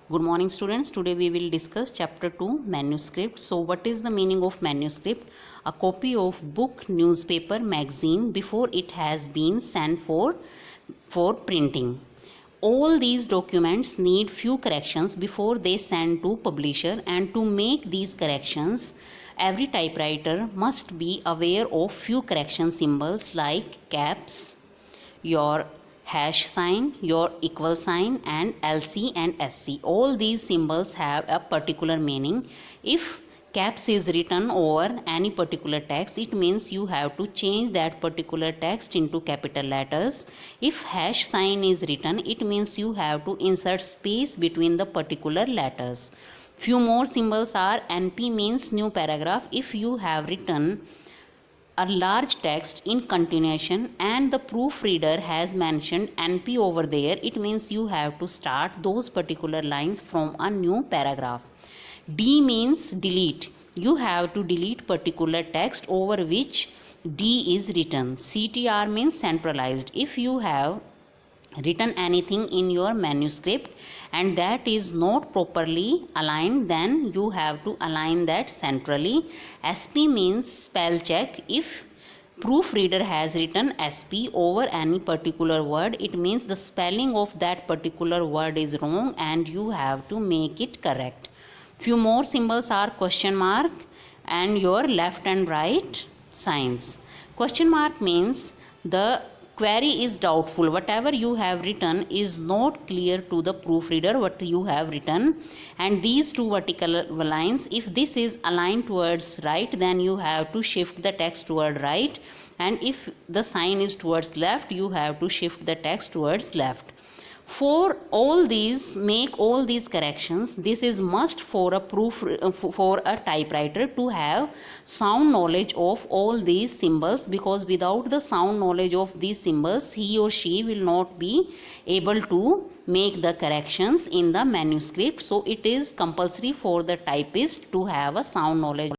Good morning students. Today we will discuss chapter 2 manuscript. So what is the meaning of manuscript? A copy of book, newspaper, magazine before it has been sent for printing. All these documents need few corrections before they send to publisher, and to make these corrections every typewriter must be aware of few correction symbols like caps, your hash sign, your equal sign, and LC and SC. All these symbols have a particular meaning. If caps is written over any particular text, it means you have to change that particular text into capital letters. If hash sign is written, it means you have to insert space between the particular letters. Few more symbols are NP means new paragraph. If you have written a large text in continuation and the proofreader has mentioned NP over there, it means you have to start those particular lines from a new paragraph. D means delete. You have to delete particular text over which D is written. CTR means centralized. If you have written anything in your manuscript and that is not properly aligned, then you have to align that centrally. SP means spell check. If proofreader has written SP over any particular word, it means the spelling of that particular word is wrong and you have to make it correct. Few more symbols are question mark and your left and right signs. Question mark means the query is doubtful. Whatever you have written is not clear to the proofreader what you have written. And these two vertical lines, if this is aligned towards right, then you have to shift the text toward right, and if the sign is towards left, you have to shift the text towards left. For all these, make all these corrections. This is must for a for a typewriter to have sound knowledge of all these symbols, because without the sound knowledge of these symbols, he or she will not be able to make the corrections in the manuscript. So it is compulsory for the typist to have a sound knowledge